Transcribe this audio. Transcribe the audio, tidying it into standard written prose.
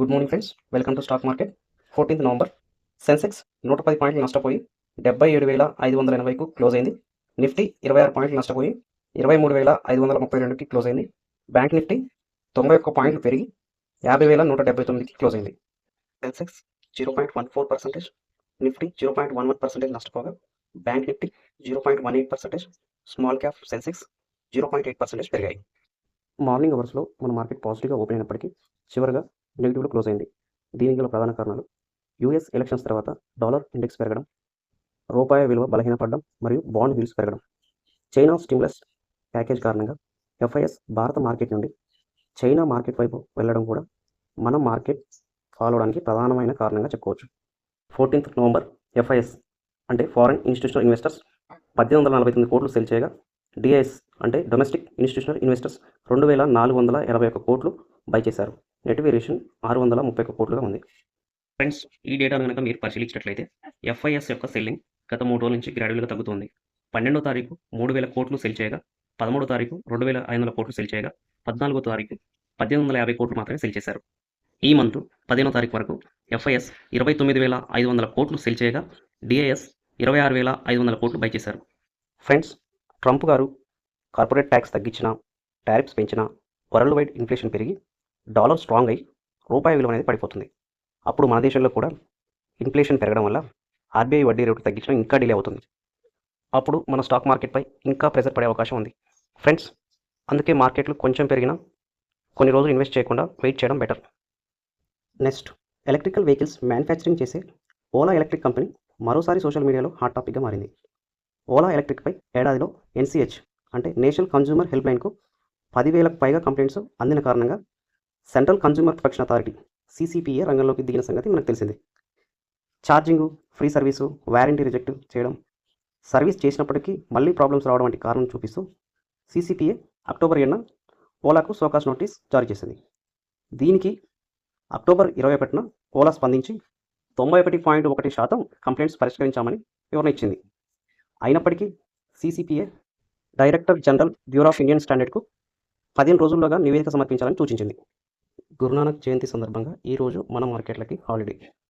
Good morning friends, welcome to stock market. 14th November Sensex 110 పాయింట్లు నష్టపోయి 77,580కు close అయింది. Nifty 26 పాయింట్లు నష్టపోయి 23,532కి క్లోజ్ అయింది. బ్యాంక్ నిఫ్టీ 91 పాయింట్లు పెరిగి 50,179కి క్లోజ్ అయింది. సెన్సెక్స్ 0.14%, నిఫ్టీ 0.11% నష్టపోగా bank Nifty 0.18%, small cap Sensex 0.8% పెరిగాయి. మార్నింగ్ అవర్స్లో మన మార్కెట్ పాజిటివ్గా ఓపెన్ అయినప్పటికీ చివరిగా నెగిటివ్లో క్లోజ్ అయింది. దీనికి గల ప్రధాన కారణాలు యూఎస్ ఎలక్షన్స్ తర్వాత డాలర్ ఇండెక్స్ పెరగడం, రూపాయి విలువ బలహీనపడడం మరియు బాండ్ yields పెరగడం. చైనా స్టిమ్యులస్ ప్యాకేజ్ కారణంగా ఎఫ్ఐఎస్ భారత మార్కెట్ నుండి చైనా మార్కెట్ వైపు వెళ్ళడం కూడా మన మార్కెట్ ఫాలో అవడానికి ప్రధానమైన కారణంగా చెప్పుకోవచ్చు. 14th నవంబర్ ఎఫ్ఐఎస్ అంటే ఫారెన్ ఇన్స్టిట్యూషనల్ ఇన్వెస్టర్స్ 1849 కోట్లు సెల్ చేయగా, డిఐఎస్ అంటే డొమెస్టిక్ ఇన్స్టిట్యూషనల్ ఇన్వెస్టర్స్ 2481 కోట్లు బై చేశారు. నెట్ వేరియేషన్ 631 కోట్లుగా ఉంది. ఫ్రెండ్స్, ఈ డేటాను కనుక మీరు పరిశీలించినట్లయితే ఎఫ్ఐఎస్ యొక్క సెల్లింగ్ గత 3 రోజుల నుంచి గ్రాడ్యువల్గా తగ్గుతుంది. 12వ తారీఖు 3000 కోట్లు సెల్ చేయగా, 13వ తారీఖు 2500 కోట్లు సెల్ చేయగా, 14వ తారీఖు 1850 కోట్లు మాత్రమే సెల్ చేశారు. ఈ మంత్ 15వ తారీఖు వరకు ఎఫ్ఐఎస్ 29,500 కోట్లు సెల్ చేయగా, డిఐఎస్ 26,500 కోట్లు బై చేశారు. ఫ్రెండ్స్, ట్రంప్ గారు కార్పొరేట్ ట్యాక్స్ తగ్గించినా, టారిఫ్స్ పెంచినా వరల్డ్ వైడ్ ఇన్ఫ్లేషన్ పెరిగి డాలర్ స్ట్రాంగ్ అయ్యి రూపాయి విలువ అనేది పడిపోతుంది. అప్పుడు మన దేశంలో కూడా ఇన్ఫ్లేషన్ పెరగడం వల్ల ఆర్బీఐ వడ్డీ రేటు తగ్గించడం ఇంకా డిలే అవుతుంది. అప్పుడు మన స్టాక్ మార్కెట్పై ఇంకా ప్రెజర్ పడే అవకాశం ఉంది. ఫ్రెండ్స్, అందుకే మార్కెట్లు కొంచెం పెరిగినా కొన్ని రోజులు ఇన్వెస్ట్ చేయకుండా వెయిట్ చేయడం better. Next, electrical vehicles manufacturing చేసే ఓలా ఎలక్ట్రిక్ కంపెనీ మరోసారి సోషల్ మీడియాలో హాట్ టాపిక్గా మారింది. ఓలా ఎలక్ట్రిక్పై ఏడాదిలో ఎన్సీహెచ్ అంటే నేషనల్ కన్జ్యూమర్ హెల్ప్ లైన్కు 10,000కు పైగా కంప్లైంట్స్ అందిన కారణంగా central consumer protection authority CCPA రంగంలోకి దిగిన సంగతి మనకు తెలిసింది. Charging, free service, warranty reject చేయడం, సర్వీస్ చేసినప్పటికీ మళ్ళీ ప్రాబ్లమ్స్ రావడం వంటి కారణం చూపిస్తూ CCPA అక్టోబర్ 7న ఓలాకు షోకాజ్ నోటీస్ జారీ చేసింది. దీనికి అక్టోబర్ 21న ఓలా స్పందించి 91.1% కంప్లైంట్స్ పరిష్కరించామని వివరణ ఇచ్చింది. అయినప్పటికీ CCPA director general bureau of Indian స్టాండర్డ్కు 15 రోజుల్లోగా నివేదిక సమర్పించాలని సూచించింది. గురునానక్ జయంతి సందర్భంగా ఈరోజు మన మార్కెట్లకి హాలిడే.